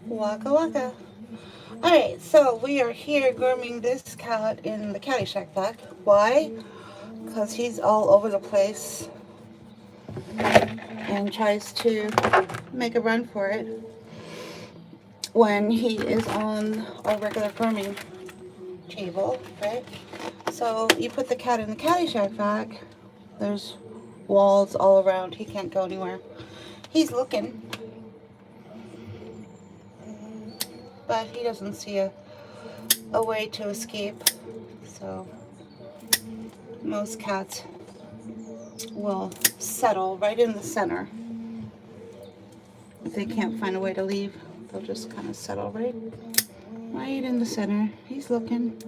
Waka waka. Alright, so we are here grooming this cat in the Caddyshack pack. Why? Because he's all over the place and tries to make a run for it when he is on our regular grooming table, right? So you put the cat in the Caddyshack pack, there's walls all around, he can't go anywhere. He's looking, but he doesn't see a way to escape. So most cats will settle right in the center. If they can't find a way to leave, they'll just kind of settle right in the center. He's looking.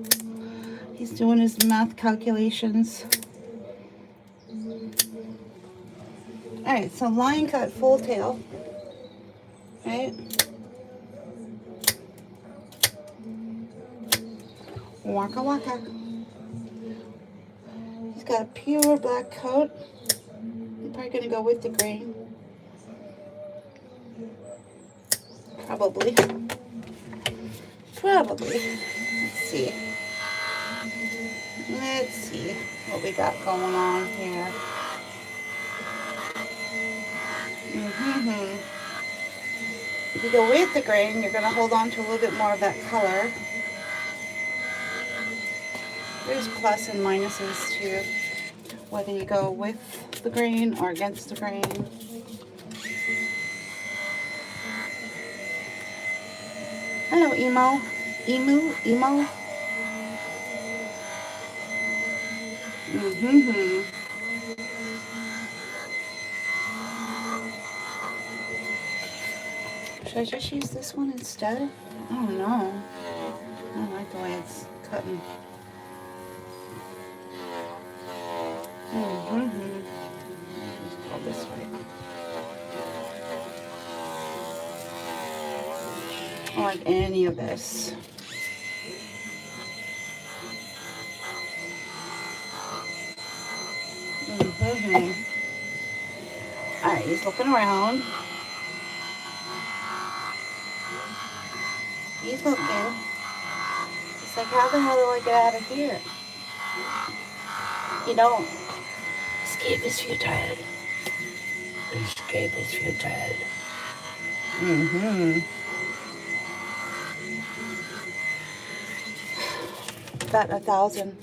He's doing his math calculations. Alright, so line cut full tail. Right? Waka waka. He's got a pure black coat. I'm probably going to go with the green. Probably. Let's see. Let's see what we got going on here. If you go with the green, you're going to hold on to a little bit more of that color. There's plus and minuses to whether you go with the green or against the green. Hello, Emo. Emo. Should I just use this one instead? I don't know. I don't like the way it's cutting. Just go this way. I don't like any of this. Alright, he's looking around. He's looking. It's like, how the hell do I get out of here? You don't. Escape is futile. Escape is futile. About 1,000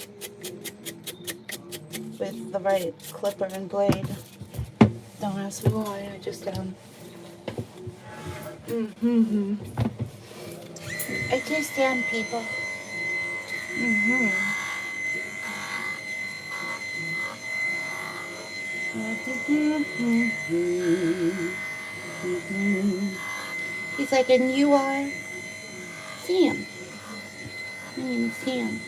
with the right clipper and blade. Don't ask me why, I just I just people. He's like, and you are Sam. My name is Sam.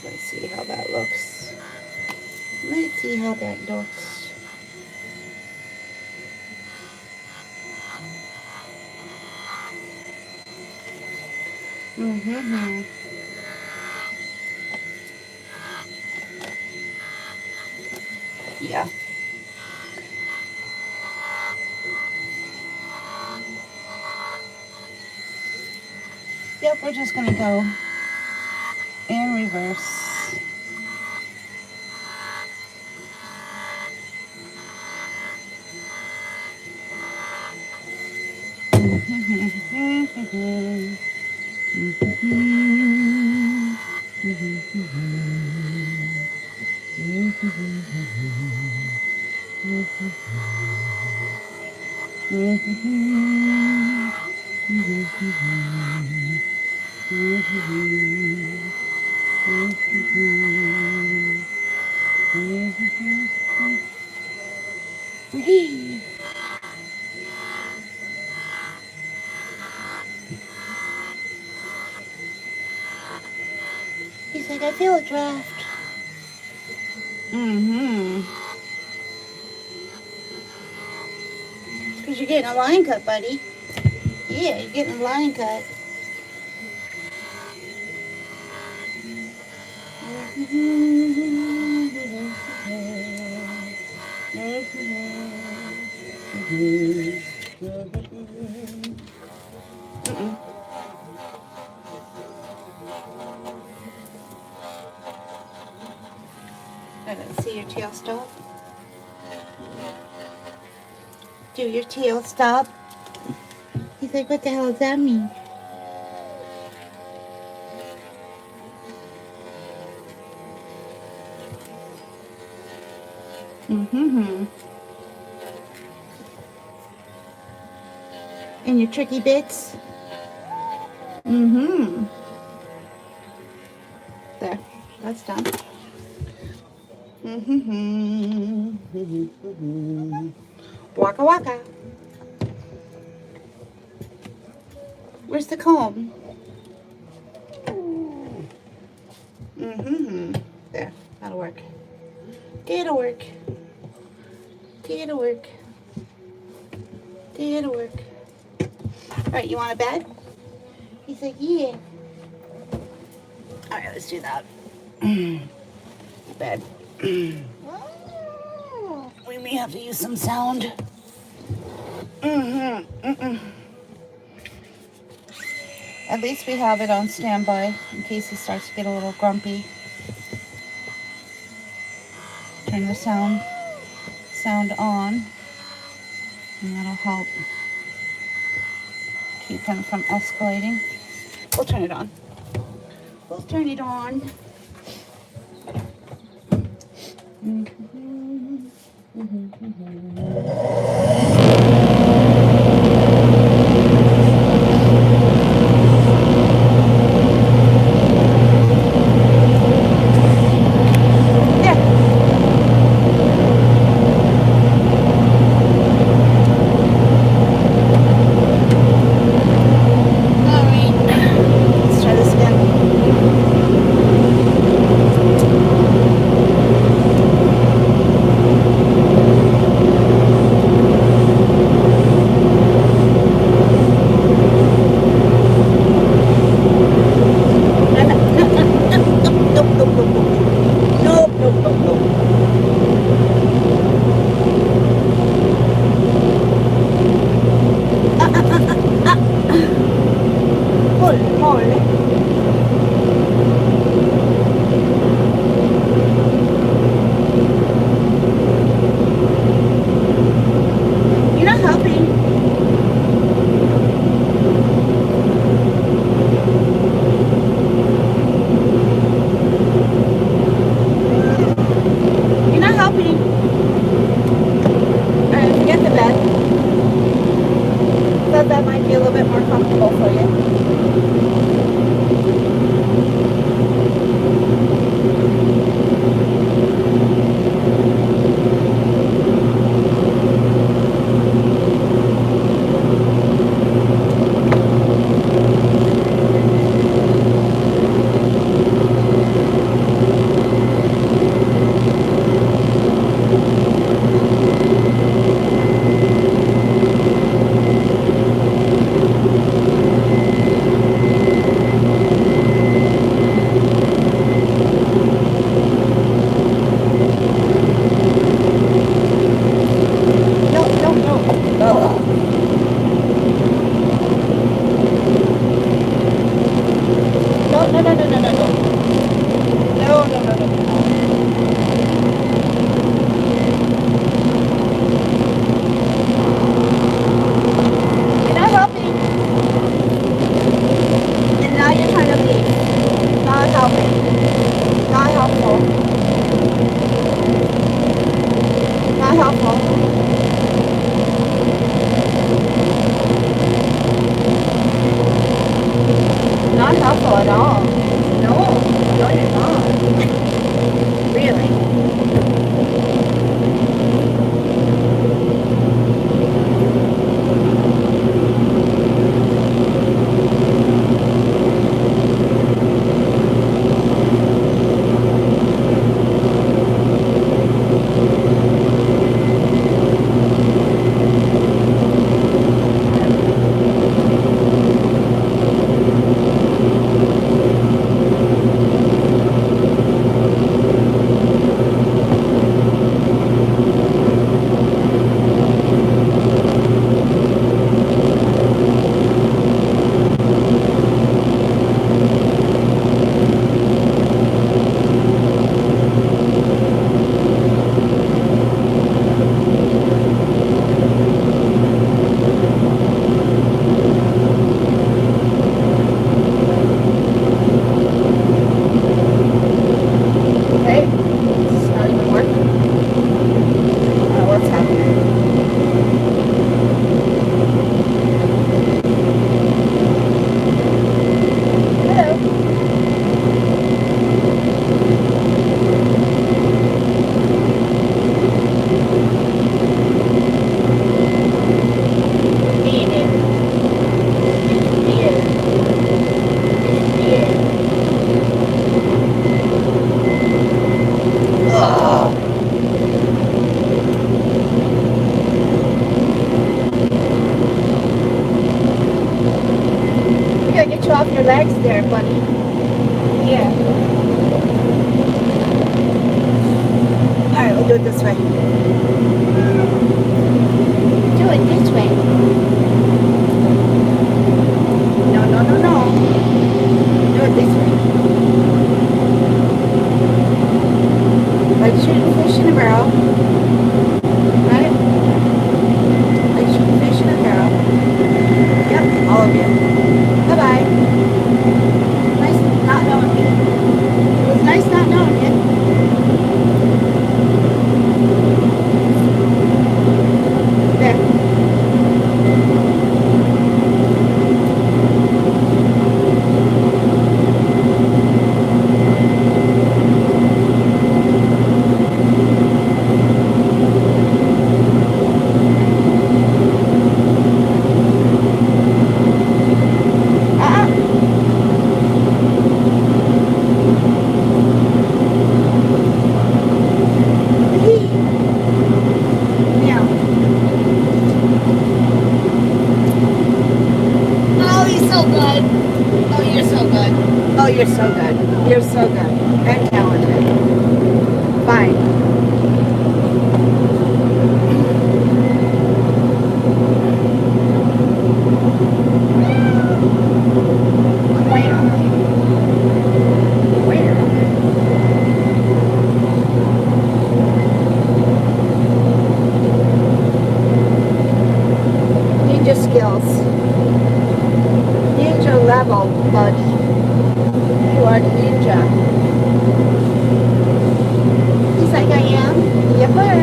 Let's see how that looks. Yeah. Yep, we're just gonna go in reverse. He's like, I feel a draft. Because you're getting a line cut, buddy. Yeah, you're getting a line cut. I didn't see your tail stop. Do your tail stop? He's like, what the hell does that mean? And your tricky bits? There, that's done. Waka waka. Where's the comb? There, that'll work. That'll work. That'll work. That'll work. Alright, you want a bed? He's like, yeah. Alright, let's do that. Bed. We may have to use some sound. At least we have it on standby in case he starts to get a little grumpy. Turn the sound on, and that'll help keep him from escalating. We'll turn it on. We'll turn it on. That might be a little bit more comfortable for you. legs there, buddy. Yeah. Alright, we'll do it this way. Do it this way. No, no, no, no. Do it this way. Like shooting fish in a barrel. Right? Like shooting fish in a barrel. Yep, all of you. Bye-bye. Nice not knowing you. It was nice not knowing you. There. Oh, you're so good. You're so good. And talented. Fine. Ninja skills. Ninja level, buddy. You are ninja. He's like, I am. Yepper.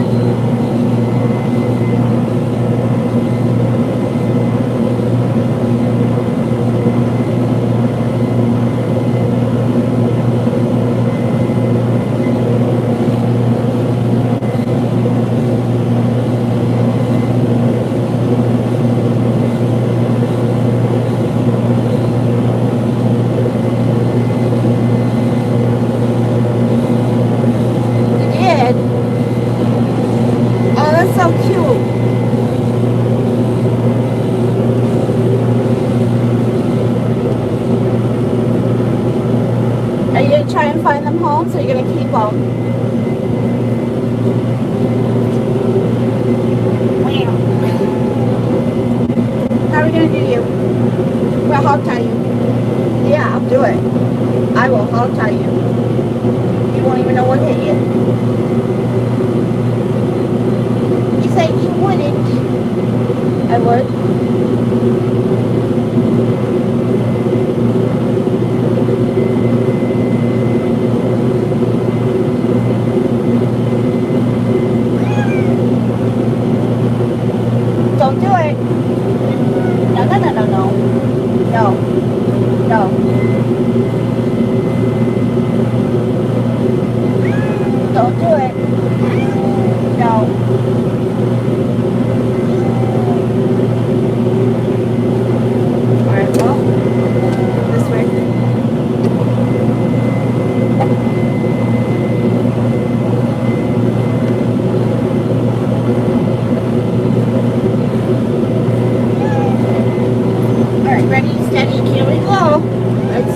Try and find them homes, or you're going to keep them? How are we going to do you? We'll hog tie you. Yeah, I'll do it. I will hog tie you. You won't even know what hit you. You say you wouldn't. I would. Don't do it. No, no, no, no, no. No. No. Don't do it. No. Alright, well, this way. Alright, ready, steady, here we go. Let's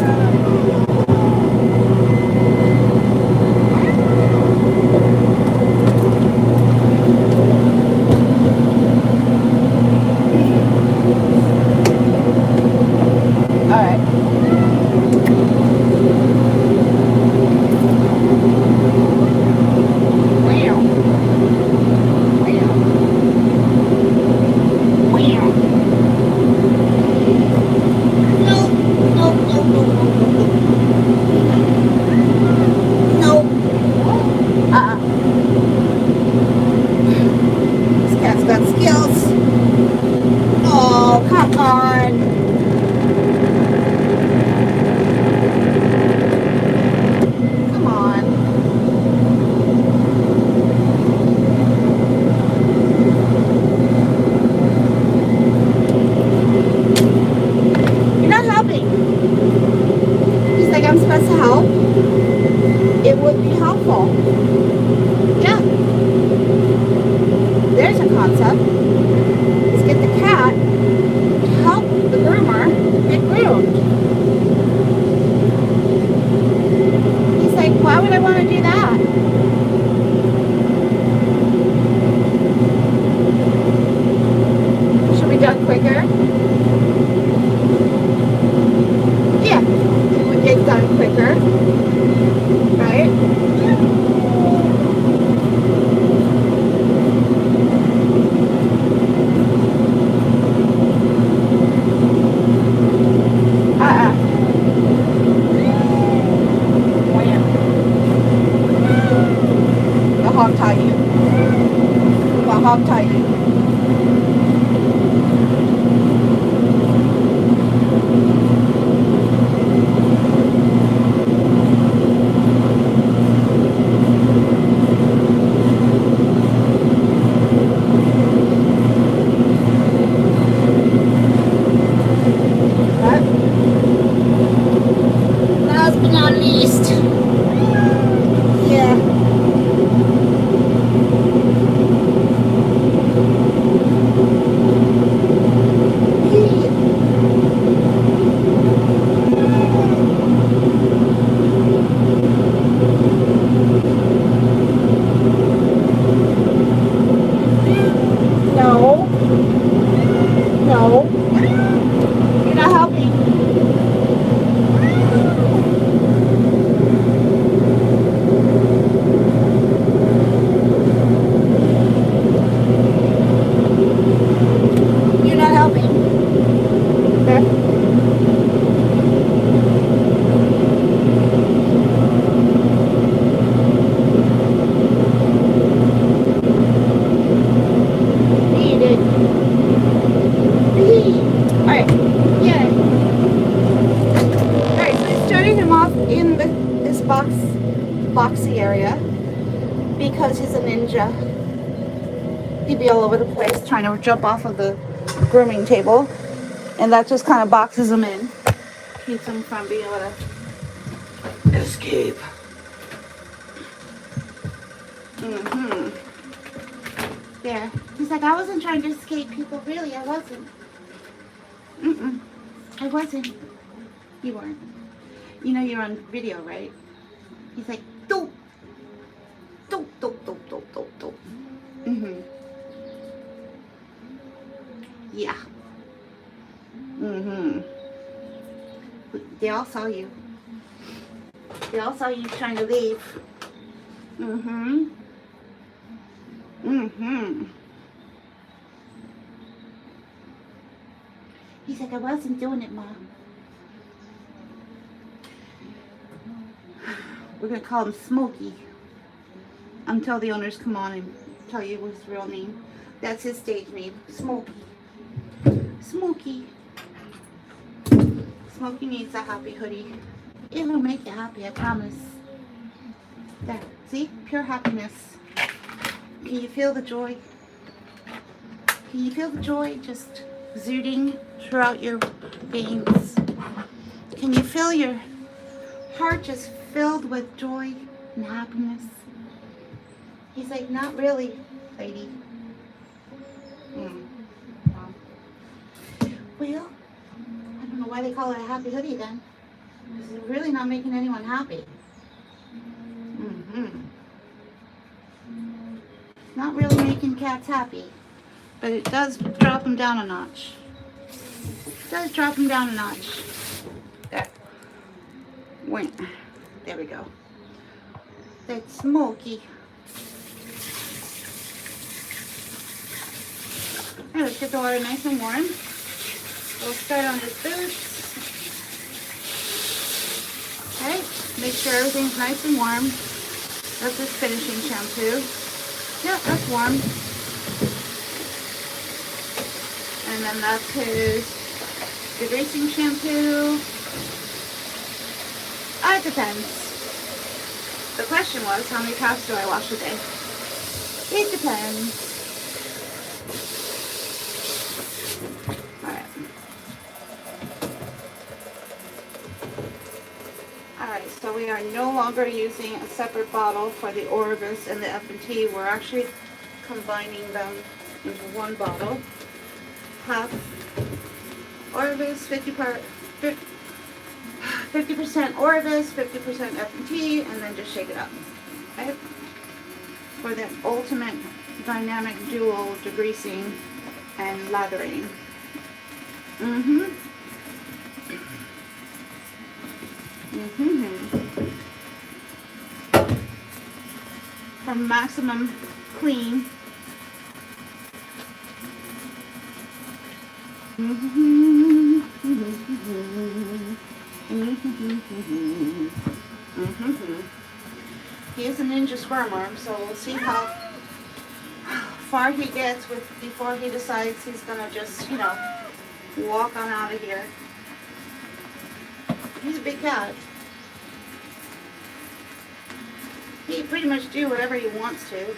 No, no, no. area because he's a ninja. He'd be all over the place trying to jump off of the grooming table, and that just kind of boxes him in, keeps him from being able to escape. There. He's like, I wasn't trying to escape people. Really, I wasn't. I wasn't. You weren't. You know you're on video, right? He's like, dope. Dope, dope, dope, dope, dope, dope. Yeah. They all saw you. They all saw you trying to leave. He's like, I wasn't doing it, Mom. We're going to call him Smokey until the owners come on and tell you his real name. That's his stage name, Smokey. Smokey. Smokey needs a happy hoodie. It'll make you happy, I promise. There, see? Pure happiness. Can you feel the joy? Can you feel the joy just exuding throughout your veins? Can you feel your heart just filled with joy and happiness? He's like, not really, lady. Well, I don't know why they call it a happy hoodie then. Because it's really not making anyone happy. Not really making cats happy. But it does drop them down a notch. It does drop them down a notch. There. Wait. There we go. That's Smokey. Alright, let's get the water nice and warm. We'll start on his boots. Okay, make sure everything's nice and warm. That's his finishing shampoo. Yep, that's warm. And then that's his degreasing shampoo. It depends. The question was, how many cats do I wash a day? It depends. Alright, so we are no longer using a separate bottle for the Orvis and the F&T. We're actually combining them into one bottle. Half Orvis, 50% Orvis, 50% F&T, and then just shake it up. Right? For the ultimate dynamic dual degreasing and lathering. For maximum clean. He is a ninja squirm arm, so we'll see how far he gets before he decides he's gonna just, you know, walk on out of here. He's a big cat. He can pretty much do whatever he wants to,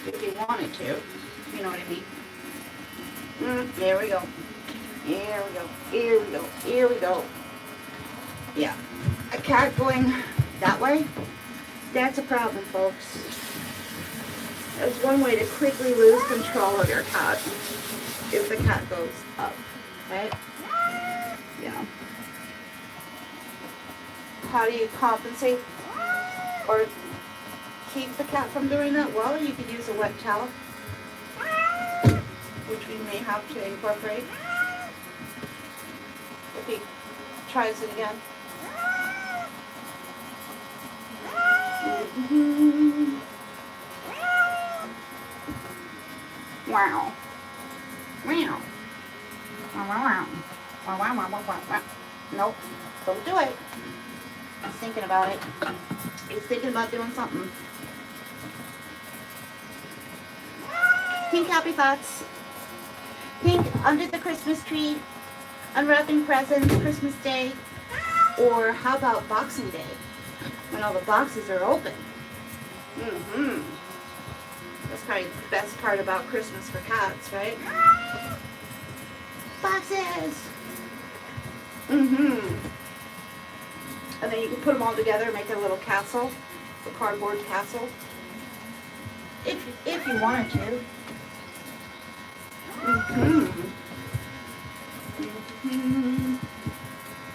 if he wanted to. You know what I mean? There we go. Here we go. Here we go. Here we go. Yeah. A cat going that way, that's a problem, folks. That's one way to quickly lose control of your cat. If the cat goes up. Right? Yeah. How do you compensate or keep the cat from doing that? Well, you could use a wet towel, which we may have to incorporate if he tries it again. Wow. Wow. Nope. Don't do it. He's thinking about it. He's thinking about doing something. Pink happy thoughts. Pink under the Christmas tree. Unwrapping presents, Christmas Day. Or how about Boxing Day? When all the boxes are open. That's probably the best part about Christmas for cats, right? Boxes! And then you can put them all together and make a little castle, a cardboard castle, if you wanted to.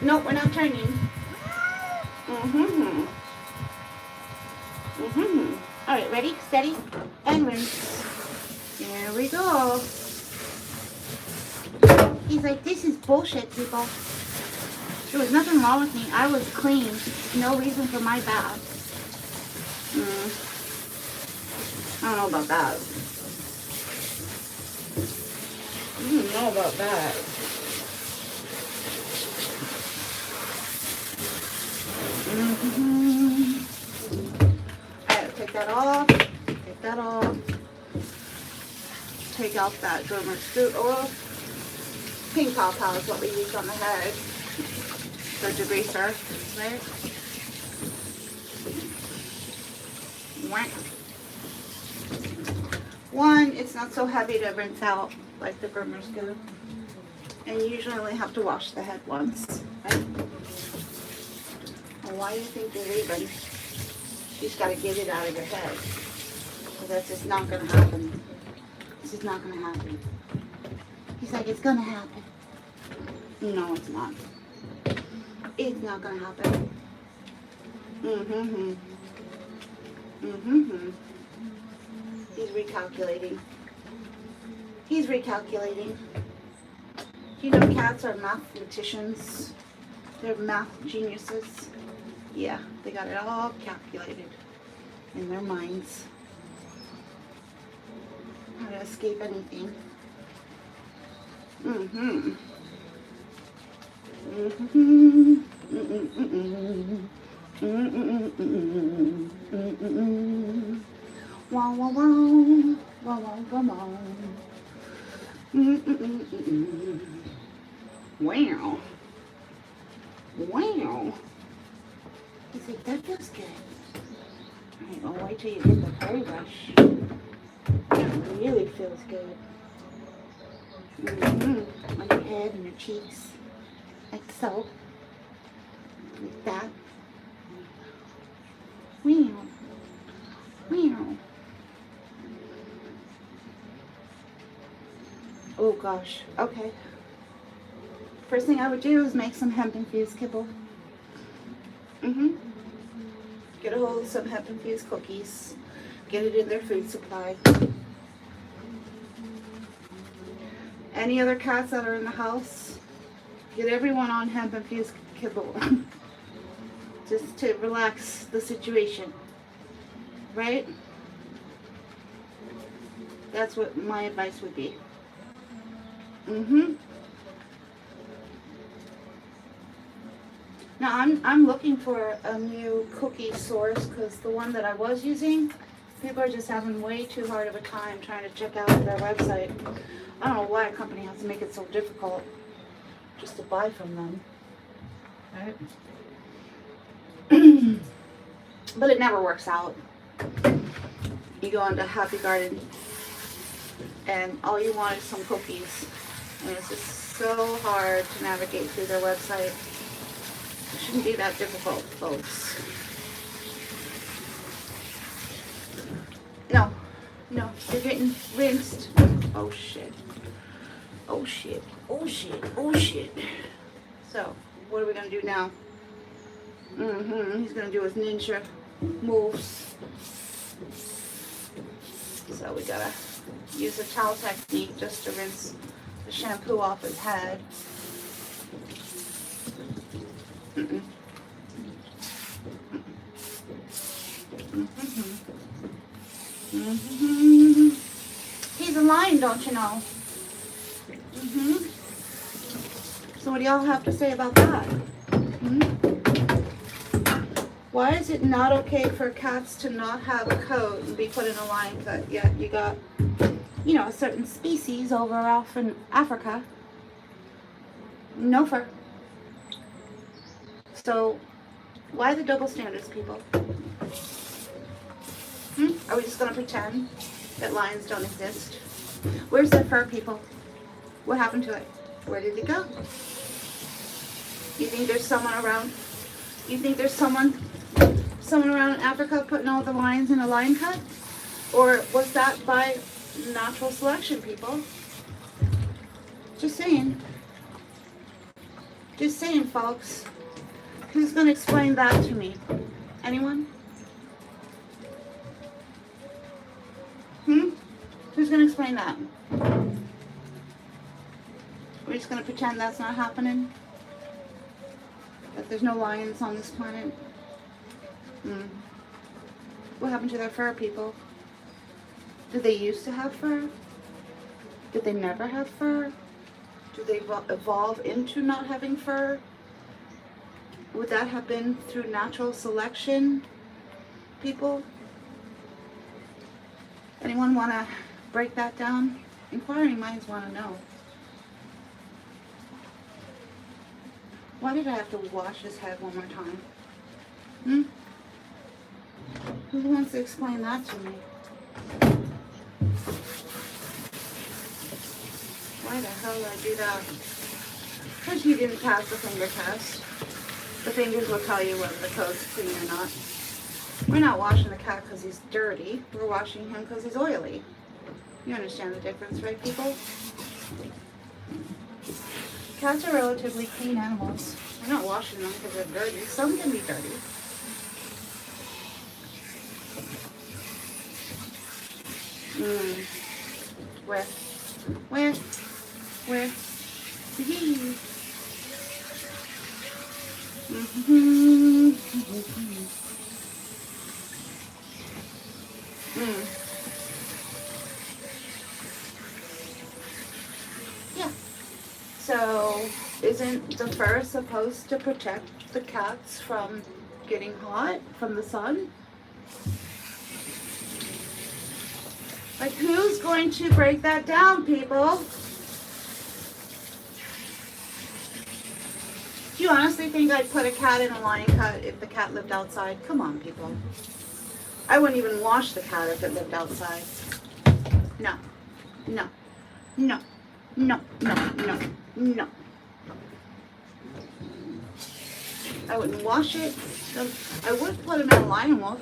No, we're not turning. Alright, ready, steady, and rinse. Here we go. He's like, this is bullshit, people. There was nothing wrong with me. I was clean. No reason for my bath. I don't know about that. I don't know about that. Alright, take that off. Take that off. Take out that groomer scoot oil. Pink Paw Paw is what we use on the head. The degreaser, right? One, it's not so heavy to rinse out like the groomer scoot. And you usually only have to wash the head once, right? Well, why do you think you're leaving? You just got to get it out of your head. So that's just not going to happen. This is not going to happen. He's like, it's going to happen. No, it's not. It's not going to happen. He's recalculating. He's recalculating. You know cats are mathematicians. They're math geniuses. Yeah, they got it all calculated in their minds. How to escape anything. Wow, wow, wow. Wow, wow, wow, wow. Wow. Wow. He's like, that feels good. Alright, well, wait till you get the fairy brush. That really feels good. On your head and your cheeks. Like so. Like that. Wow. Wow. Oh gosh. Okay. First thing I would do is make some hemp-infused kibble. Get a hold of some hemp-infused cookies. Get it in their food supply. Any other cats that are in the house, get everyone on hemp-infused kibble. Just to relax the situation. Right? That's what my advice would be. Now I'm looking for a new cookie source because the one that I was using, people are just having way too hard of a time trying to check out their website. I don't know why a company has to make it so difficult just to buy from them. Right? But it never works out. You go into Happy Garden and all you want is some cookies. And it's just so hard to navigate through their website. It shouldn't be that difficult, folks. No, you're getting rinsed. Oh shit. Oh shit. Oh shit. Oh shit. So, what are we gonna do now? He's gonna do his ninja moves. So we gotta use a towel technique just to rinse the shampoo off his head. He's a lion, don't you know? So what do y'all have to say about that? Why is it not okay for cats to not have a coat and be put in a lion cut? Yet you got, you know, a certain species over off in Africa. No fur. So why the double standards, people? Are we just going to pretend that lions don't exist? Where's the fur, people? What happened to it? Where did it go? You think there's someone around? You think there's someone around in Africa putting all the lions in a lion cut? Or was that by natural selection, people? Just saying. Just saying, folks. Who's going to explain that to me? Anyone? Who's going to explain that? We're just going to pretend that's not happening? That there's no lions on this planet? What happened to their fur, people? Did they used to have fur? Did they never have fur? Do they evolve into not having fur? Would that have been through natural selection, people? Anyone want to break that down? Inquiring minds want to know. Why did I have to wash his head one more time? Who wants to explain that to me? Why the hell did I do that? Because you didn't pass the finger test. The fingers will tell you whether the coat's clean or not. We're not washing the cat because he's dirty. We're washing him because he's oily. You understand the difference, right, people? Cats are relatively clean animals. We're not washing them because they're dirty. Some can be dirty. Where? Yeah. So, isn't the fur supposed to protect the cats from getting hot from the sun? Like, who's going to break that down, people? Do you honestly think I'd put a cat in a lion cut if the cat lived outside? Come on, people. I wouldn't even wash the cat if it lived outside. No. No. No. No. No. No. No. I wouldn't wash it. I would put him in a lion wolf.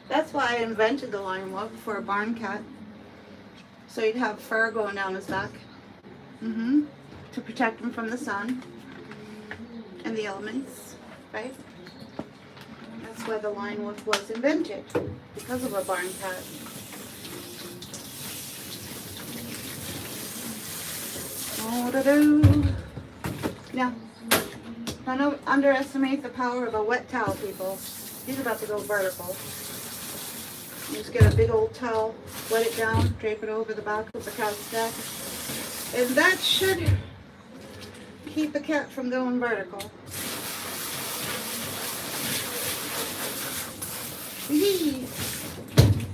That's why I invented the lion wolf for a barn cat. So he'd have fur going down his back. To protect him from the sun and the elements, right? That's why the lion wolf was invented, because of a barn cat. Now, don't underestimate the power of a wet towel, people. He's about to go vertical. You just get a big old towel, wet it down, drape it over the back of the cat's neck, and that should keep the cat from going vertical.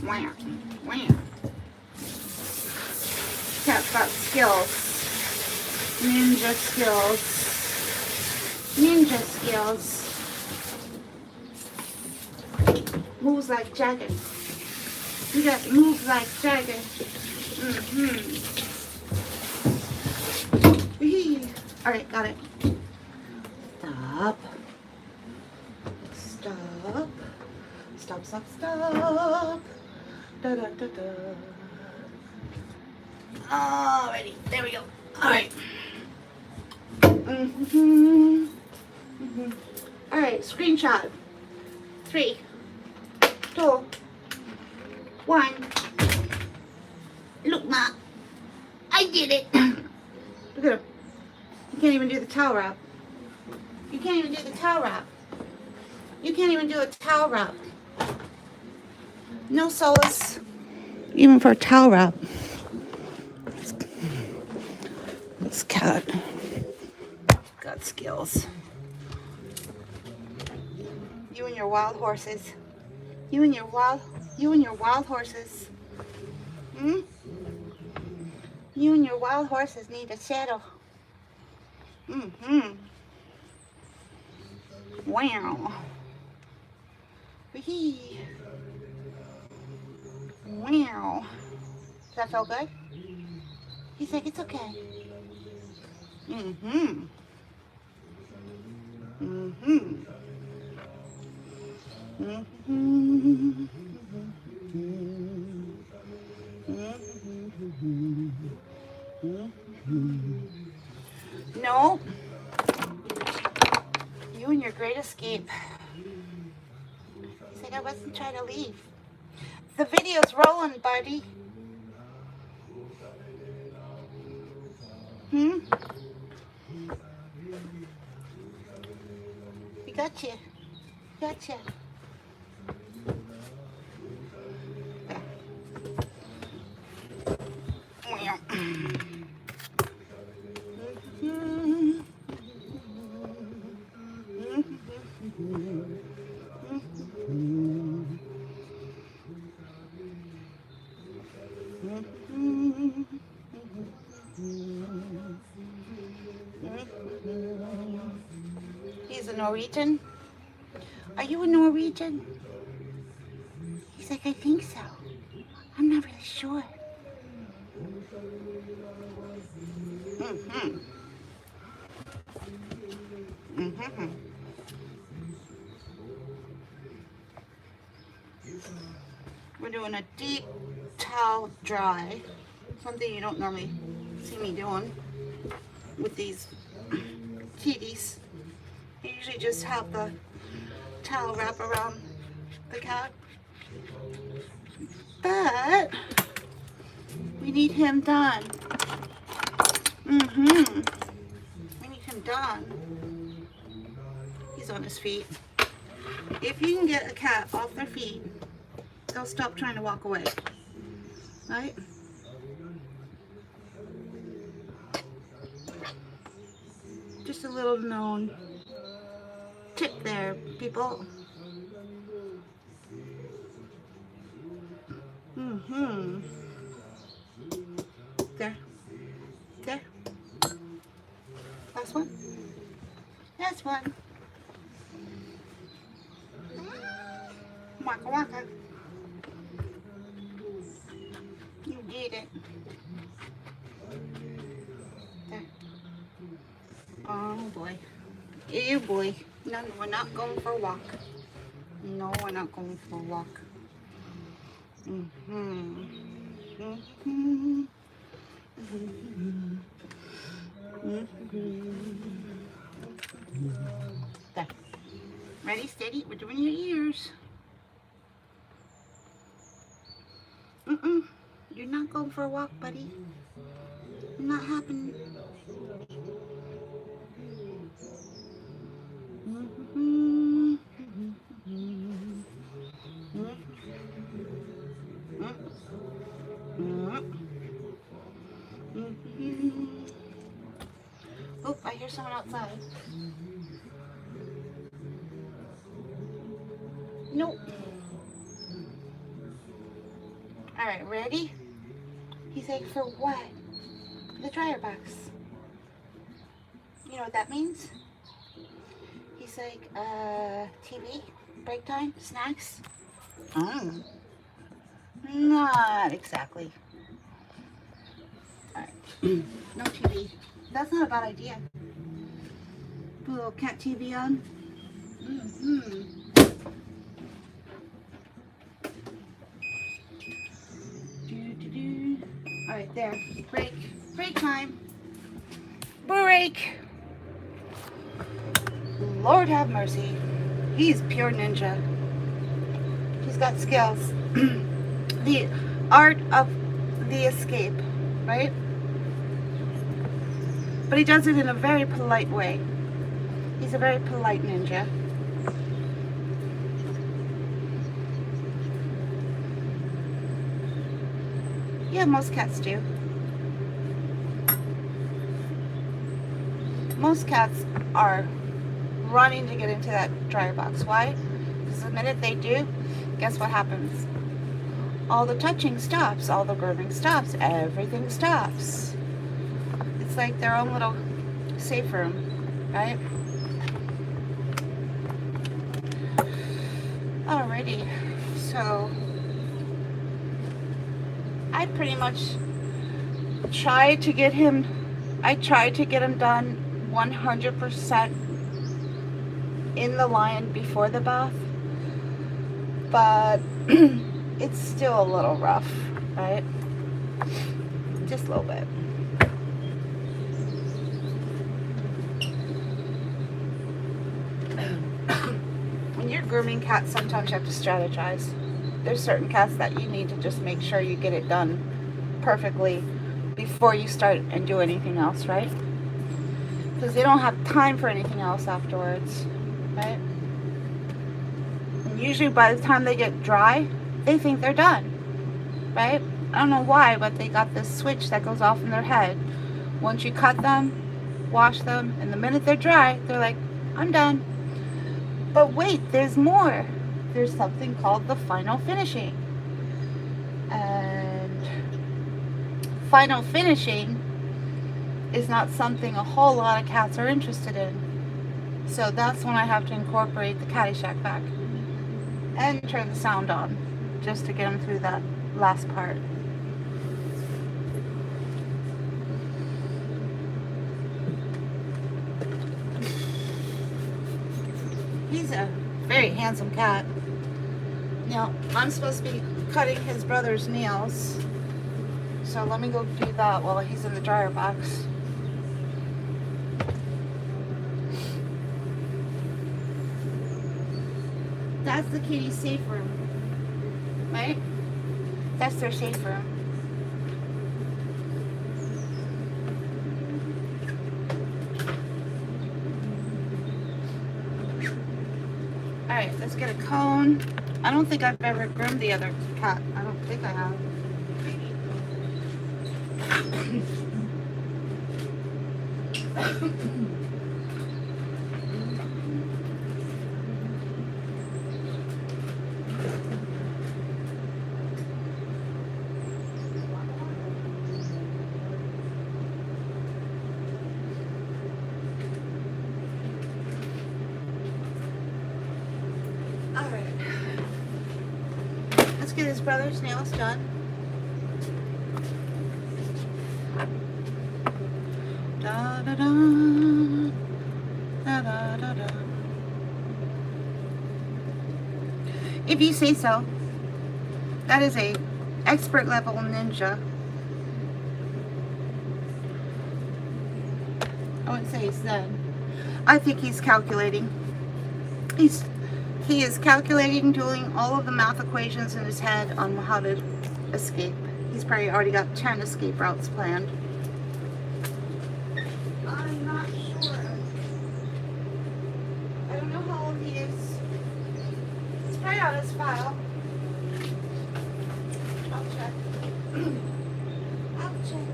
Wham, wham. Cat's got skills. Ninja skills. Ninja skills. Moves like Jagger. You got moves like Jagger. Alright, got it. Stop. Stop. Stop, stop, stop. Da da da da. Alrighty, there we go. Alright. Alright, screenshot. 3, 2, 1. Look, Ma. I did it. Look at him. You can't even do the towel wrap. You can't even do the towel wrap. You can't even do a towel wrap. No solace, even for a towel wrap. This cat got skills. You and your wild horses. You and your wild horses. You and your wild horses need to settle. Wow. Wow. Does that feel good? He's like, it's okay. Mm-hmm. Mm-hmm. Mm-hmm. No. You and your great escape. He's like, I wasn't trying to leave. The video's rolling, buddy. Hmm? We got you. Gotcha. He's a Norwegian. Are you a Norwegian? He's like, I think so. I'm not really sure. Mm-hmm. Mm-hmm. We're doing a deep towel dry. Something you don't normally see me doing with these kitties. I usually just have the towel wrap around the cat. But we need him done. Mm-hmm. We need him done. He's on his feet. If you can get a cat off their feet, they'll stop trying to walk away. Right? Just a little known tip there, people. Mm-hmm. There. There. Last one. Last one. Waka waka. You did it. There. Oh boy. Oh boy. No, we're not going for a walk. No, we're not going for a walk. Mm-hmm. Mm-hmm. There. Ready, steady. We're doing your ears. You're not going for a walk, buddy. Not happening. Oh, I hear someone outside. Nope. Alright, ready? He's like, for what? The dryer box. You know what that means? He's like, TV, break time, snacks. Not exactly. Alright, no TV. That's not a bad idea. Put a little cat TV on. Alright, there. Break. Break time. Break. Lord have mercy. He's pure ninja. He's got skills. The art of the escape, right? But he does it in a very polite way. He's a very polite ninja. Yeah, most cats do. Most cats are running to get into that dryer box. Why? Because the minute they do, guess what happens? All the touching stops, all the grooming stops, everything stops. It's like their own little safe room, right? Alrighty, so I pretty much tried to get him done 100% in the line before the bath, but it's still a little rough, right? Just a little bit. When you're grooming cats, sometimes you have to strategize. There's certain cats that you need to just make sure you get it done perfectly before you start and do anything else, right? Because they don't have time for anything else afterwards, right? And usually by the time they get dry, they think they're done, right? I don't know why, but they got this switch that goes off in their head. Once you cut them, wash them, and the minute they're dry, they're like, I'm done. But wait, there's more. There's something called the final finishing. And final finishing is not something a whole lot of cats are interested in. So that's when I have to incorporate the Caddyshack back and turn the sound on just to get them through that last part. He's a very handsome cat. Now, I'm supposed to be cutting his brother's nails, so let me go do that while he's in the dryer box. That's the kitty's safe room, right? That's their safe room. Alright, let's get a cone. I don't think I've ever groomed the other cat. I don't think I have. Get his brother's nails done. Da, da, da, da, da, da, da. If you say so. That is a expert level ninja. I wouldn't say he's done. I think he's calculating. He is calculating, doing all of the math equations in his head on how to escape. He's probably already got 10 escape routes planned. I'm not sure. I don't know how old he is. It's probably on his file. I'll check. I'll check.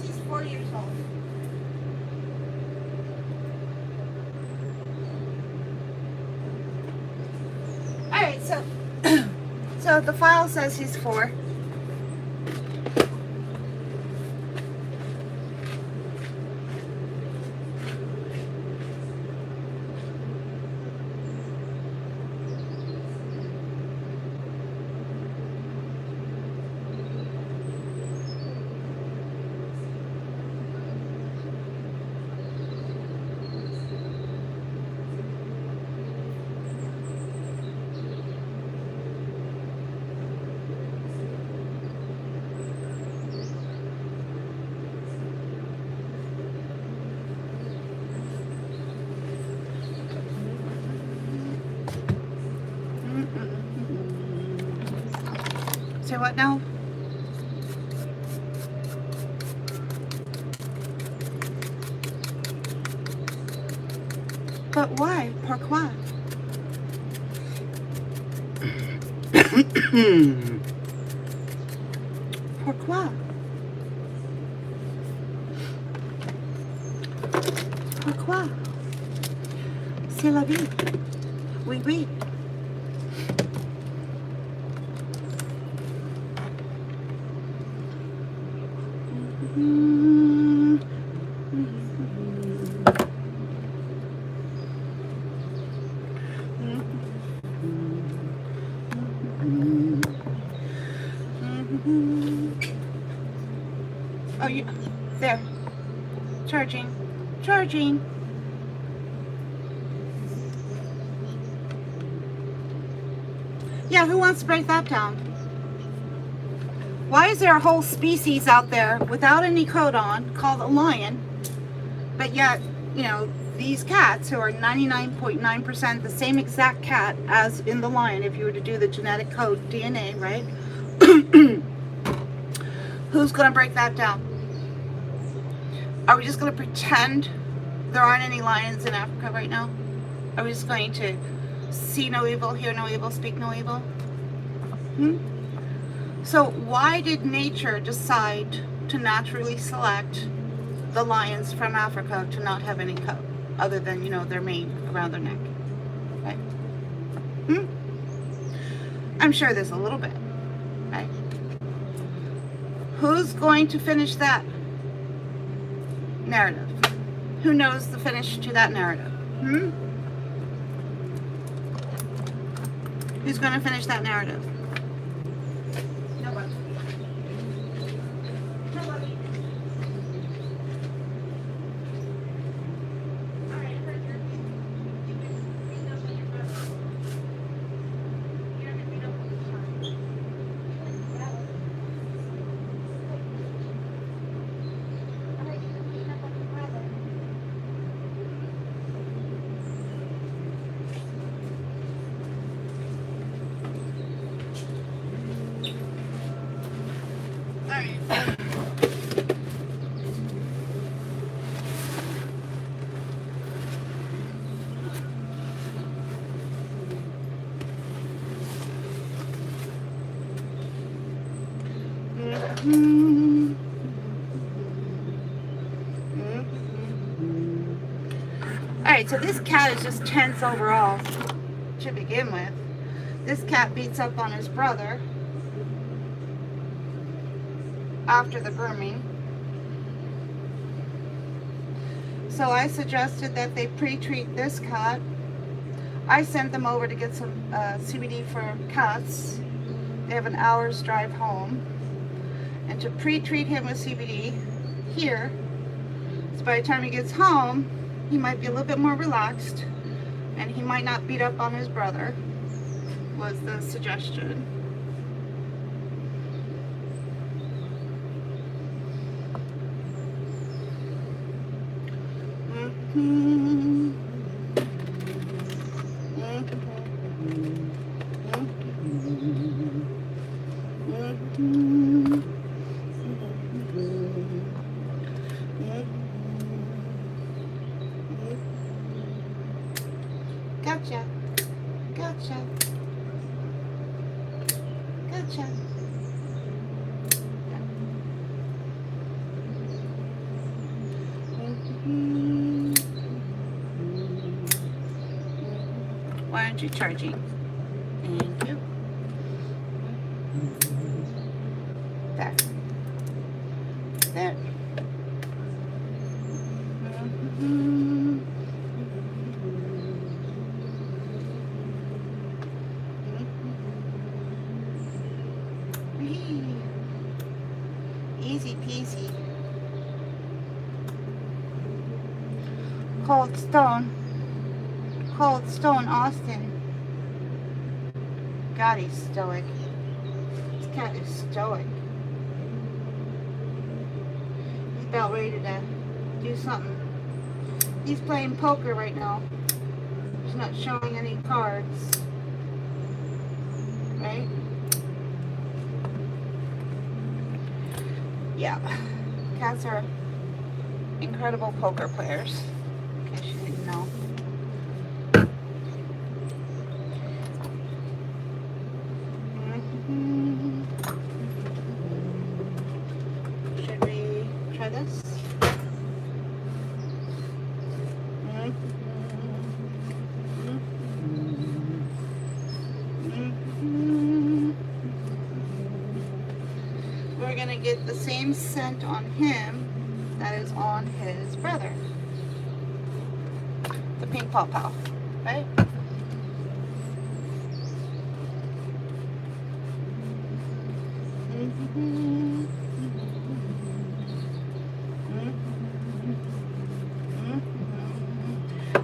He's 4 years old. Alright, so the file says he's 4. Say what now? But why? Pourquoi? Pourquoi? Pourquoi? C'est la vie. Oui, oui. Oh, you there. Charging. Charging. Yeah, who wants to break that down? Why is there a whole species out there without any coat on called a lion, but yet, you know, these cats who are 99.9% the same exact cat as in the lion, if you were to do the genetic code DNA, right? Who's going to break that down? Are we just going to pretend there aren't any lions in Africa right now? Are we just going to see no evil, hear no evil, speak no evil? So why did nature decide to naturally select the lions from Africa to not have any coat, other than, you know, their mane around their neck? Right? I'm sure there's a little bit, right? Who's going to finish that narrative? Who knows the finish to that narrative? Who's going to finish that narrative? Nobody. Nobody. All right, I heard you can beat up on your brother. You're going to beat up on your son. All right, you can beat up on your brother. Alright, so this cat is just tense overall to begin with. This cat beats up on his brother after the grooming. So I suggested that they pre-treat this cat. I sent them over to get some CBD for cats. They have an hour's drive home. And to pre-treat him with CBD here, so by the time he gets home, he might be a little bit more relaxed and he might not beat up on his brother, was the suggestion. Gotcha. Gotcha. Gotcha. Why aren't you charging? Thank you. There. There. Easy peasy. Cold Stone. Cold Stone Austin. God, he's stoic. This cat is stoic. He's about ready to do something. He's playing poker right now. He's not showing any cards. Right? Yeah. Cats are incredible poker players. In case you didn't know. get the same scent on him that is on his brother, the pink paw paw, right?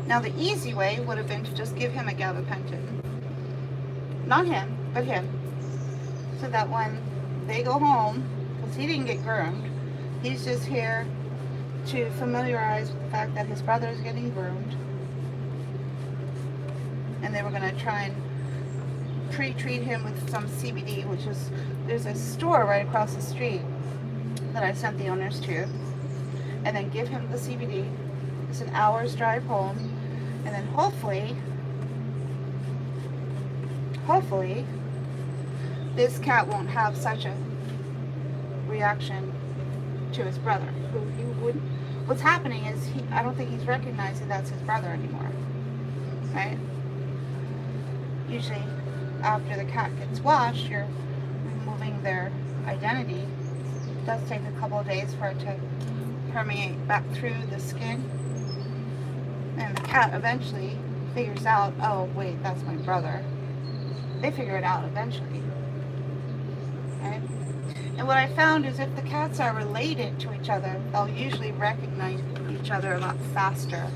Now the easy way would have been to just give him a gabapentin. Not him, but him. So that when they go home, because he didn't get groomed, he's just here to familiarize with the fact that his brother is getting groomed. And they were going to try and pre-treat him with some CBD, which is, there's a store right across the street that I sent the owners to, and then give him the CBD. It's an hour's drive home, and then hopefully this cat won't have such a reaction to his brother, who he wouldn't. What's happening is I don't think he's recognizing that's his brother anymore, right? Usually after the cat gets washed, you're removing their identity. It does take a couple of days for it to permeate back through the skin, and the cat eventually figures out, oh wait, that's my brother. They figure it out eventually, right? And what I found is if the cats are related to each other, they'll usually recognize each other a lot faster.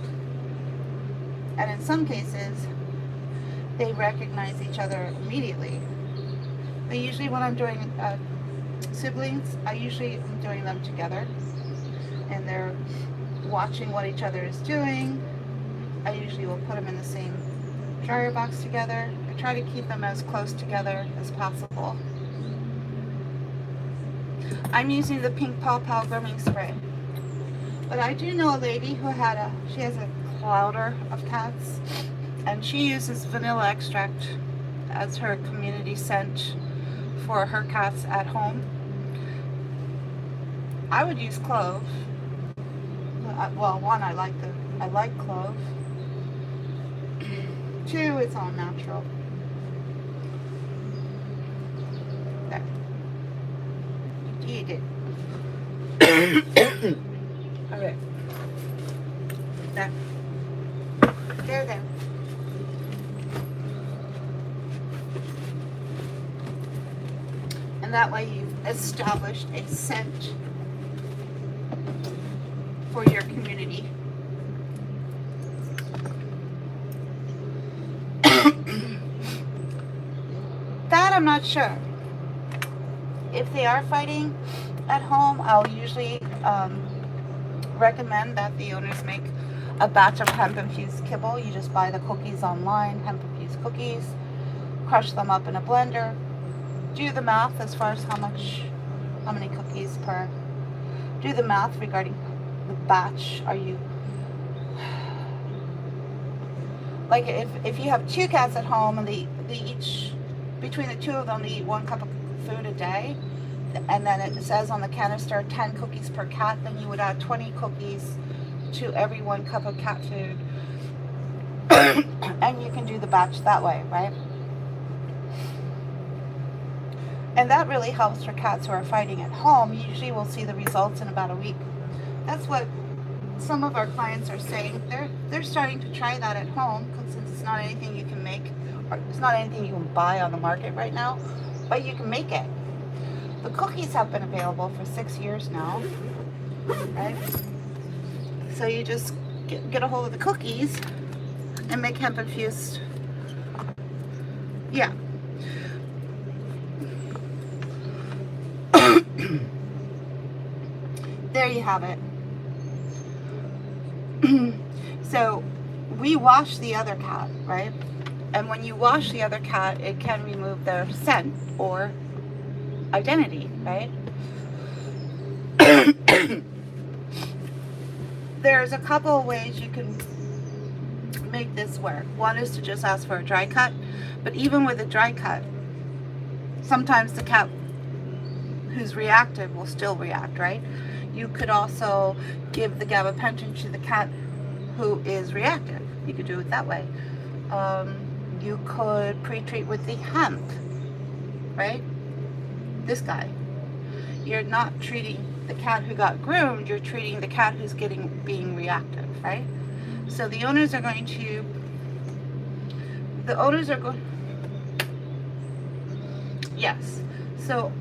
And in some cases, they recognize each other immediately. But usually when I'm doing siblings, I usually am doing them together. And they're watching what each other is doing. I usually will put them in the same dryer box together. I try to keep them as close together as possible. I'm using the pink paw paw grooming spray. But I do know a lady who she has a clouder of cats, and she uses vanilla extract as her community scent for her cats at home. I would use clove. Well, one, I like clove. Two, it's all natural. There. You eat it. Alright. There. There. And that way you've established a scent for your community. That I'm not sure. If they are fighting at home, I'll usually recommend that the owners make a batch of hemp-infused kibble. You just buy the cookies online, hemp-infused cookies, crush them up in a blender, do the math as far as how many cookies per, do the math regarding the batch. Are you, like if you have two cats at home and they each, between the two of them, they eat 1 cup of food a day, and then it says on the canister 10 cookies per cat, then you would add 20 cookies to every 1 cup of cat food. And you can do the batch that way, right? And that really helps for cats who are fighting at home. Usually we'll see the results in about a week. That's what some of our clients are saying. They're starting to try that at home, because since it's not anything you can make, or it's not anything you can buy on the market right now, but you can make it. The cookies have been available for 6 years now, right? So you just get a hold of the cookies and make hemp infused. Yeah. There you have it. So we wash the other cat, right? And when you wash the other cat, it can remove their scent or identity, right? There's a couple of ways you can make this work. One is to just ask for a dry cut, but even with a dry cut, sometimes the cat who's reactive will still react, right? You could also give the gabapentin to the cat who is reactive. You could do it that way. You could pre-treat with the hemp, right? This guy. you're not treating the cat who got groomed, you're treating the cat who's being reactive, right? So the owners are going, yes. So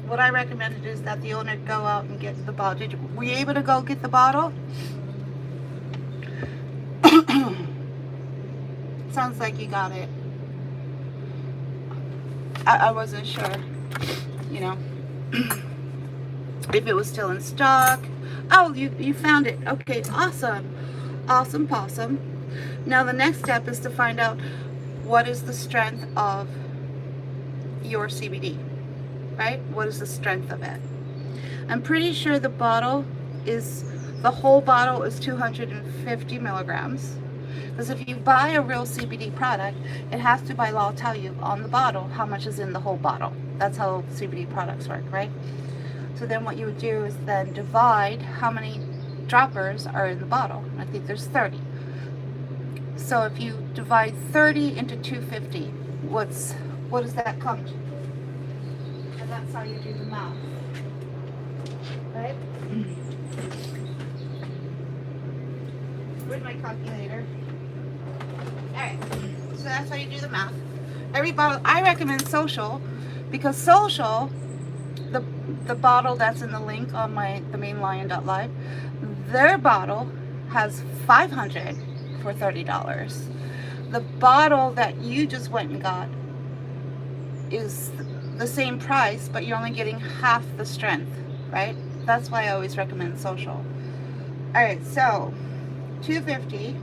what I recommended is that the owner go out and get the bottle. Were you able to go get the bottle? Sounds like you got it. I wasn't sure, you know, if it was still in stock. Oh, you found it. Okay, awesome. Awesome possum. Now the next step is to find out what is the strength of your CBD, right? What is the strength of it? I'm pretty sure the whole bottle is 250 milligrams. Because if you buy a real CBD product, it has to by law tell you on the bottle how much is in the whole bottle. That's how CBD products work, right? So then what you would do is then divide how many droppers are in the bottle. I think there's 30. So if you divide 30 into 250, what does that come to? And that's how you do the math, right? Where's my calculator? Alright, so that's how you do the math. Every bottle, I recommend Social, because Social, the bottle that's in the link on the mainlion.live, their bottle has 500 for $30. The bottle that you just went and got is the same price, but you're only getting half the strength, right? That's why I always recommend Social. Alright, so 250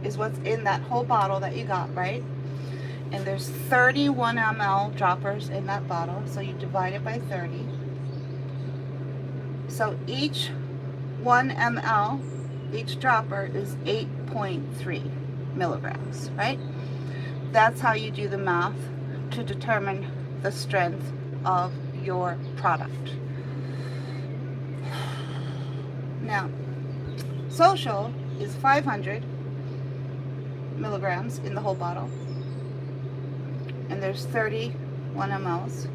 is what's in that whole bottle that you got, right? And there's 31 ml droppers in that bottle, so you divide it by 30. So each 1 ml, each dropper is 8.3 milligrams, right? That's how you do the math to determine the strength of your product. Now, Social is 500 milligrams in the whole bottle, and there's 31 mLs.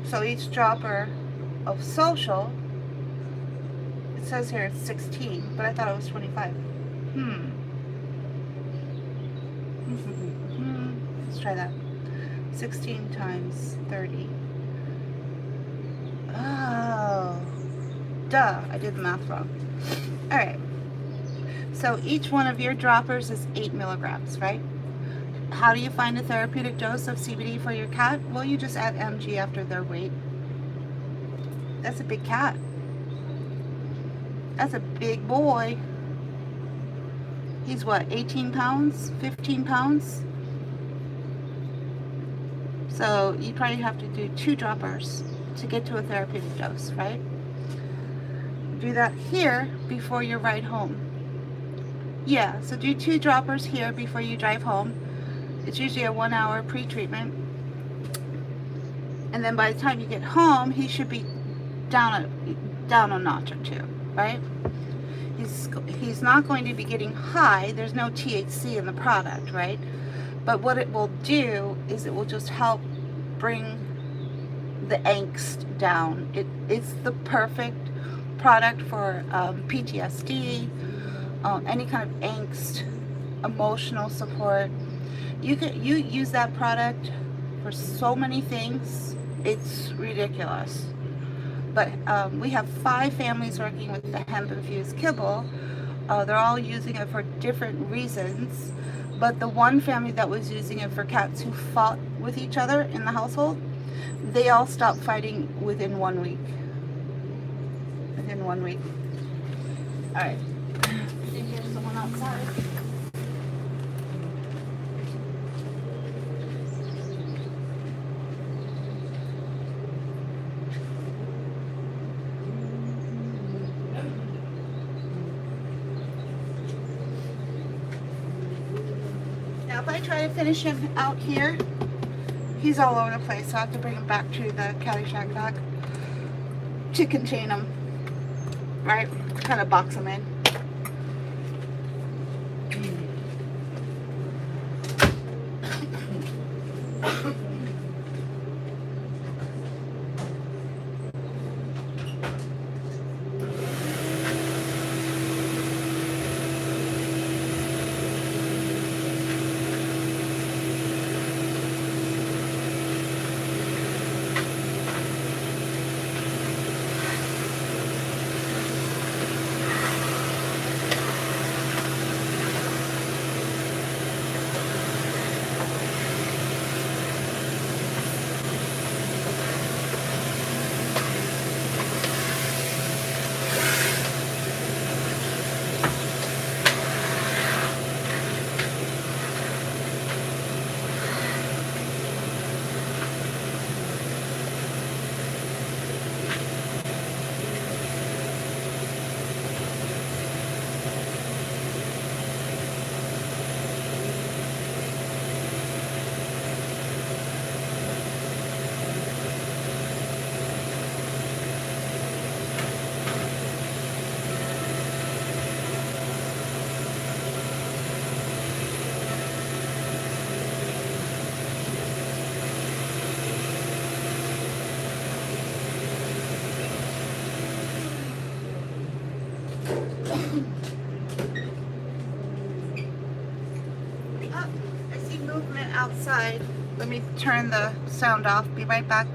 So each dropper of Social, it says here it's 16, but I thought it was 25. Let's try that. 16 times 30. Oh, duh, I did the math wrong. Alright, so each one of your droppers is 8 milligrams, right? How do you find a therapeutic dose of CBD for your cat? Well, you just add mg after their weight. That's a big cat. That's a big boy. He's what, 18 pounds? 15 pounds? So you probably have to do 2 droppers to get to a therapeutic dose, right? Do that here before your ride home. Yeah, so do 2 droppers here before you drive home. It's usually a 1 hour pre-treatment. And then by the time you get home, he should be down a notch or 2, right? He's not going to be getting high. There's no THC in the product, right? But what it will do is it will just help bring the angst down. It's the perfect product for PTSD, any kind of angst, emotional support. You use that product for so many things. It's ridiculous. But we have 5 families working with the hemp infused kibble. They're all using it for different reasons. But the one family that was using it for cats who fought with each other in the household, they all stopped fighting within 1 week. Within 1 week. Alright. I think there's someone outside. Now if I try to finish him out here, he's all over the place, so I have to bring him back to the Caddyshack dock to contain him, right? Kind of box him in. Oh, I see movement outside. Let me turn the sound off. Be right back.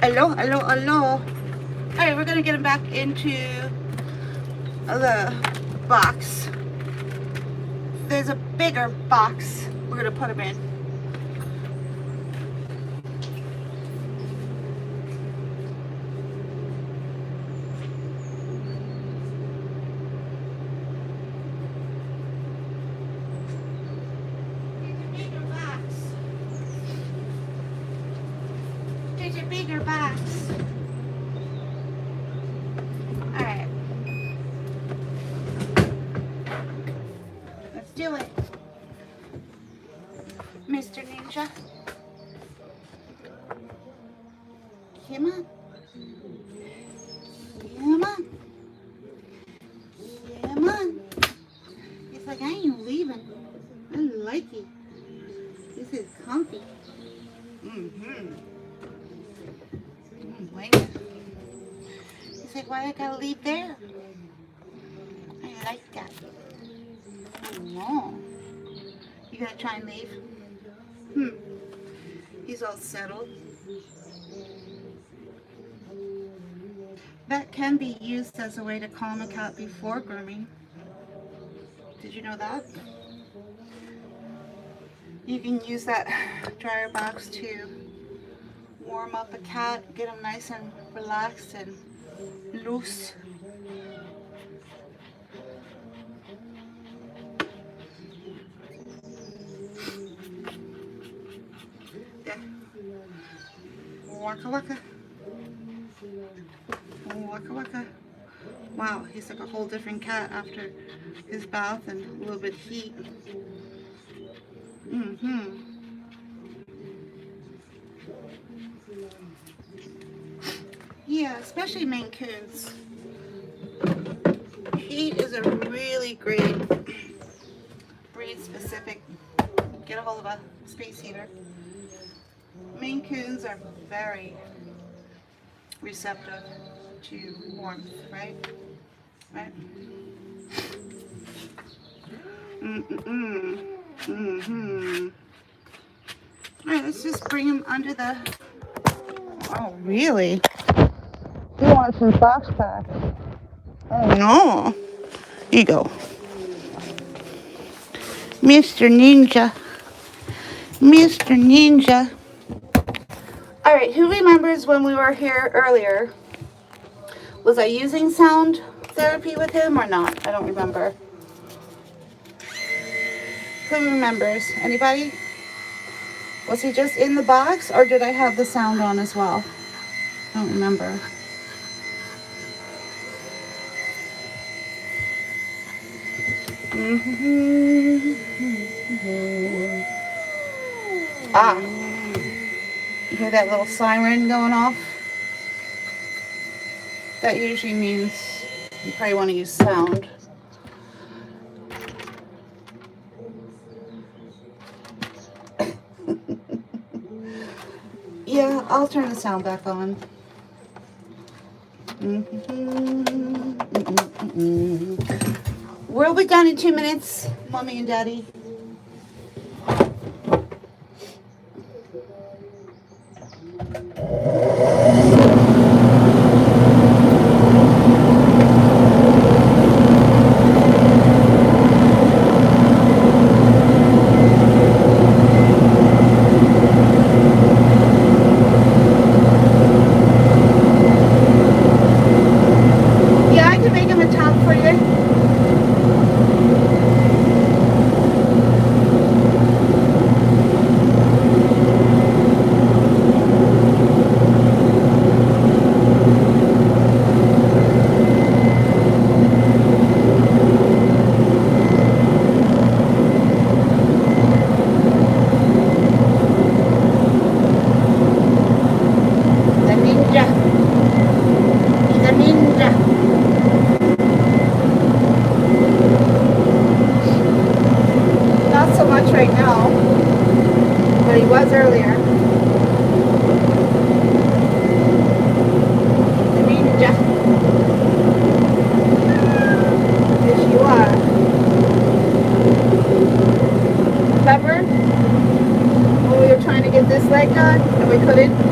Hello, hello, hello. Alright, we're gonna get him back into the box. There's a bigger box we're gonna put him in. There's a bigger box. Alright. Let's do it. Mr. Ninja. Come on. Come on. Come on. It's like, I ain't leaving. I like it. This is comfy. Wait. It's like, why I gotta leave there? I like that. Oh, you gotta try and leave? He's all settled. That can be used as a way to calm a cat before grooming. Did you know that? You can use that dryer box to warm up a cat, get him nice and relaxed and loose. Yeah. Waka waka. Waka waka. Wow, he's like a whole different cat after his bath and a little bit of heat. Yeah, especially Maine Coons. Heat is a really great breed specific. Get a hold of a space heater. Maine Coons are very receptive to warmth, right? Right? Mm-mm-mm. Mm-hmm. All right, let's just bring him under the... Oh, really? You want some fox pack? Oh, no. Here you go. Mr. Ninja. Mr. Ninja. All right, who remembers when we were here earlier? Was I using sound therapy with him or not? I don't remember. Who remembers? Anybody? Was he just in the box or did I have the sound on as well? I don't remember. Ah, you hear that little siren going off? That usually means you probably want to use sound. Yeah, I'll turn the sound back on. We'll be done in 2 minutes, Mommy and Daddy. Yeah, I can make him a top for you. The ninja. He's a ninja. Not so much right now, but he was earlier. The ninja. Yes, you are. Remember when we were trying to get this leg done and we couldn't?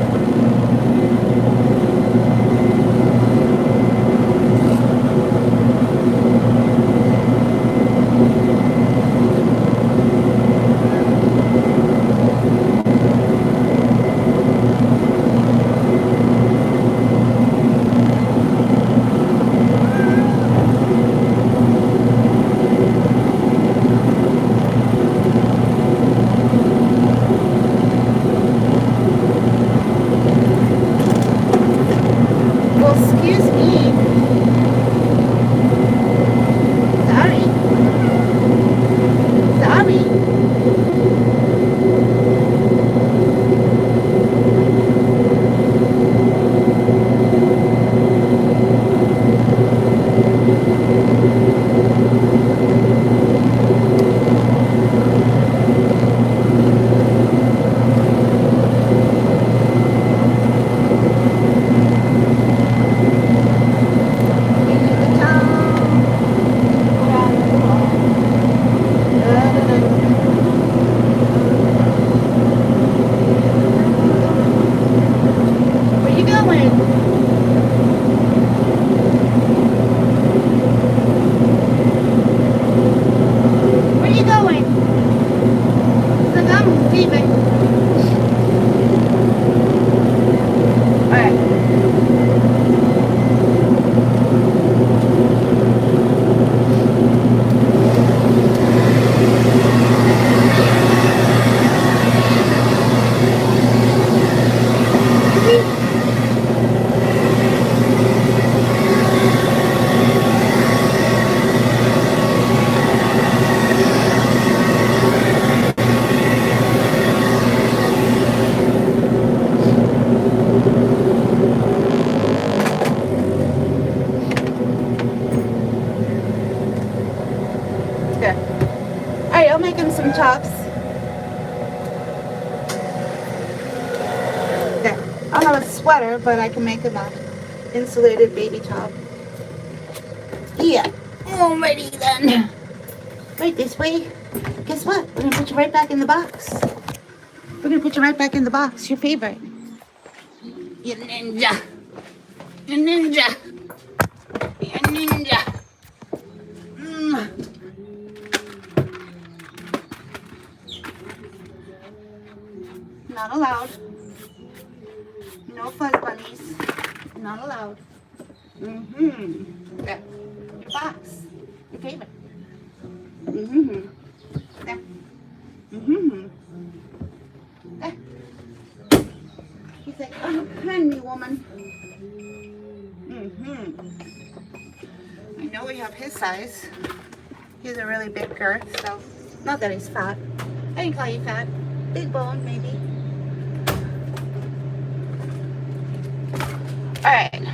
Well, excuse me. Sorry. Sorry. Where you going? Where you going? Look, I'm leaving. Alright. Good. Alright, I'll make him some tops. a sweater, but I can make him a insulated baby top. Yeah. Alrighty then. Right this way. Guess what? We're gonna put you right back in the box. We're gonna put you right back in the box. Your favorite. You ninja. You ninja. You ninja. Not allowed. No fuzz bunnies. Not allowed. There. Your box. Your favorite. There. There. He's like, unhand me, woman. I know we have his size. He's a really big girth, so not that he's fat. I can call you fat. Big bone, maybe. Alright.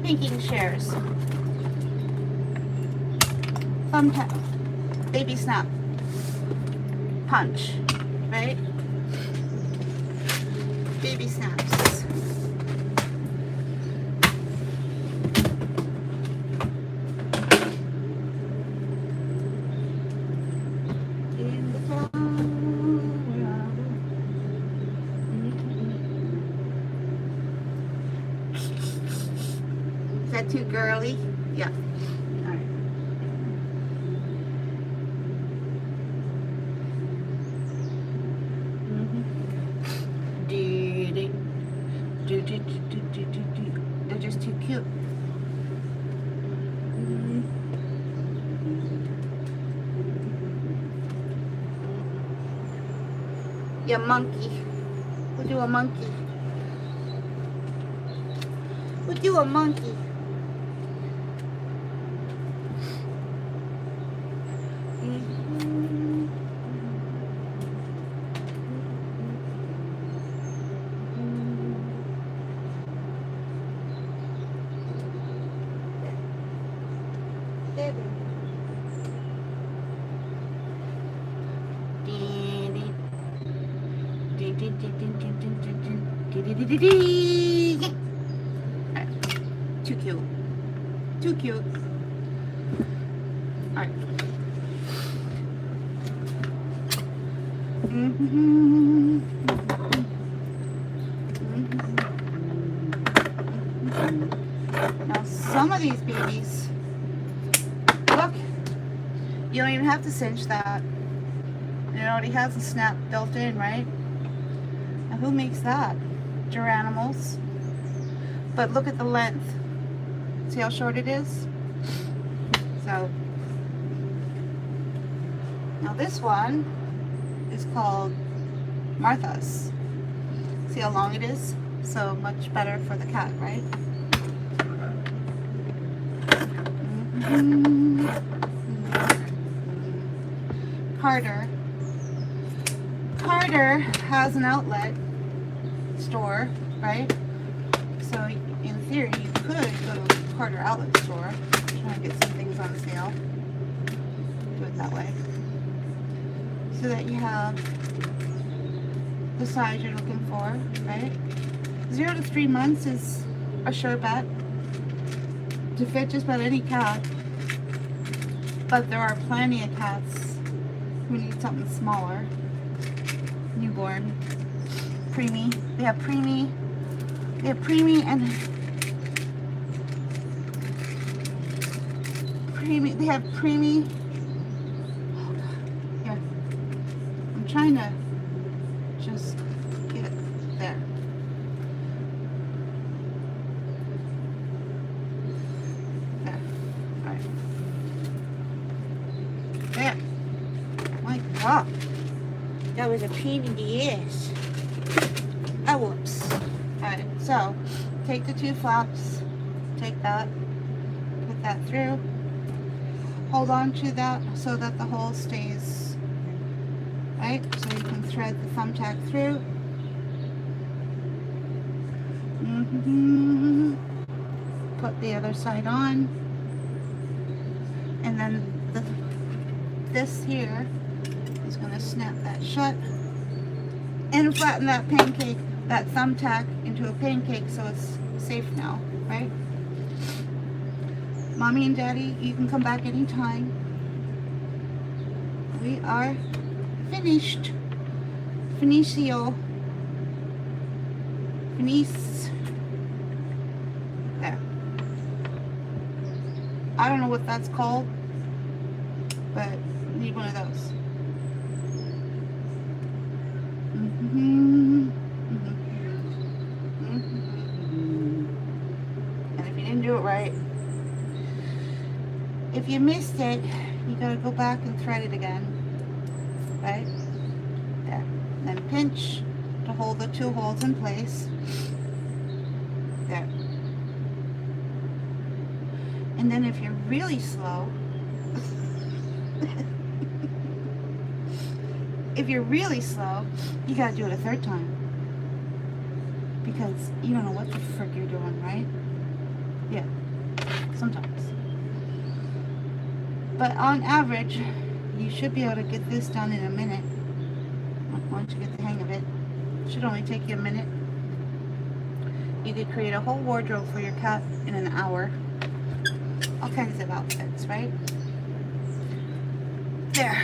Making shares. Thumbtack. Baby snap. Punch. Right? Baby snaps. Is that too girly? Yeah. All right. They're just too cute. Yeah, monkey. We'll do a monkey. We'll do a monkey. Too cute. Too cute. Alright. Now some of these babies, look, you don't even have to cinch that. It already has a snap built in, right? Now who makes that? Geranimals. But look at the length. See how short it is? So, now this one is called Martha's. See how long it is? So much better for the cat, right? Carter has an outlet store, right? So in theory, you could go to a Carter outlet store, try and get some things on sale. Do it that way, so that you have the size you're looking for, right? 0 to 3 months is a sure bet to fit just about any cat. But there are plenty of cats who need something smaller. Newborn, preemie. They have preemie. They have preemie and preemie. They have preemie. Oh God. Here, I'm trying to just get it there. There. All right. There. My God. That was a pain in the ass. Oh, whoops. Alright, so take the 2 flaps, take that, put that through, hold on to that so that the hole stays, right? So you can thread the thumbtack through. Put the other side on, and then this here is going to snap that shut and flatten that pancake that thumbtack into a pancake so it's safe now, right? Mommy and Daddy, you can come back anytime. We are finished. Finicio. Finice. There. I don't know what that's called, but I need one of those. And if you didn't do it right, if you missed it, you gotta go back and thread it again, right? There. Then pinch to hold the 2 holes in place. There. And then if you're really slow, if you're really slow, you gotta do it a 3rd time. Because you don't know what the frick you're doing, right? Yeah, sometimes. But on average, you should be able to get this done in a minute. Once you get the hang of it. It should only take you a minute. You could create a whole wardrobe for your cat in an hour. All kinds of outfits, right? There.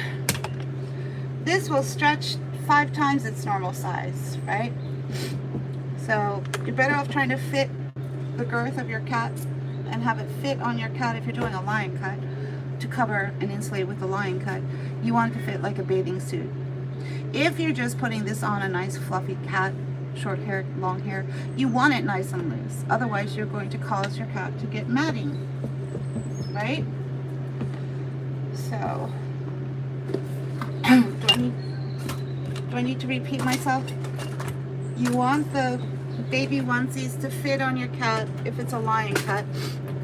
This will stretch 5 times its normal size, right? So you're better off trying to fit the girth of your cat and have it fit on your cat if you're doing a lion cut to cover and insulate with the lion cut. You want it to fit like a bathing suit. If you're just putting this on a nice fluffy cat, short hair, long hair, you want it nice and loose. Otherwise you're going to cause your cat to get matting, right? So do I need to repeat myself? You want the baby onesies to fit on your cat if it's a lion cut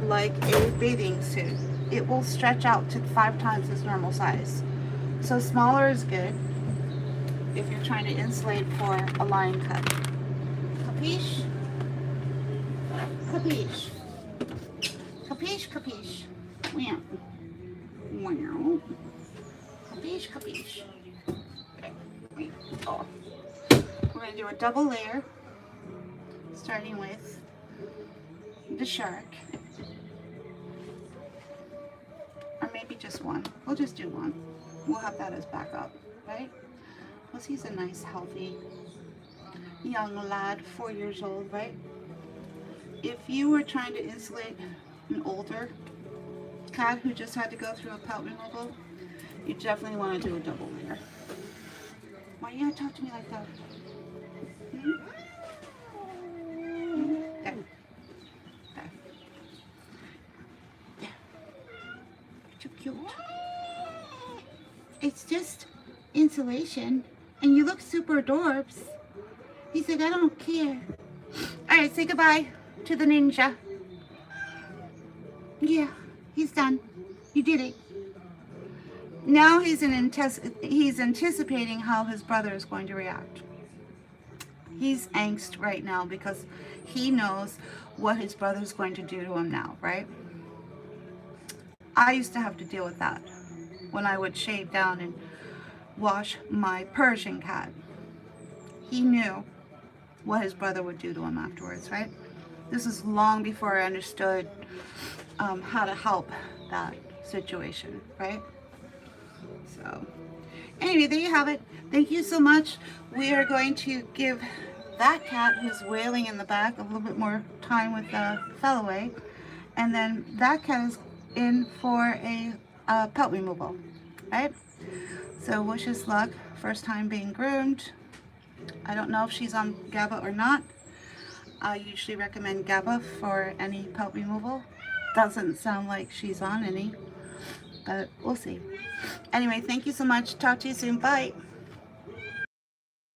like a bathing suit. It will stretch out to 5 times its normal size. So smaller is good if you're trying to insulate for a lion cut. Capiche? Capiche? Capiche, capiche. Meow. Meow. Capiche, capiche. Oh. We're going to do a double layer, starting with the shark. Or maybe just one. We'll just do one. We'll have that as backup, right? Because he's a nice, healthy, young lad, 4 years old, right? If you were trying to insulate an older cat who just had to go through a pelt removal, you definitely want to do a double layer. Why you gotta talk to me like that? There. There. There. You're too cute. It's just insulation, and you look super adorbs. He said, I don't care. Alright, say goodbye to the ninja. Yeah, he's done. You did it. Now he's anticipating how his brother is going to react. He's angst right now because he knows what his brother is going to do to him now, right? I used to have to deal with that when I would shave down and wash my Persian cat. He knew what his brother would do to him afterwards, right? This is long before I understood how to help that situation, right? So anyway, there you have it. Thank you so much. We are going to give that cat who's wailing in the back a little bit more time with Feline, and then that cat is in for a pelt removal, right? So wish us luck. First time being groomed. I don't know if she's on GABA or not. I usually recommend GABA for any pelt removal. Doesn't sound like she's on any, but we'll see. Anyway, thank you so much. Talk to you soon. Bye.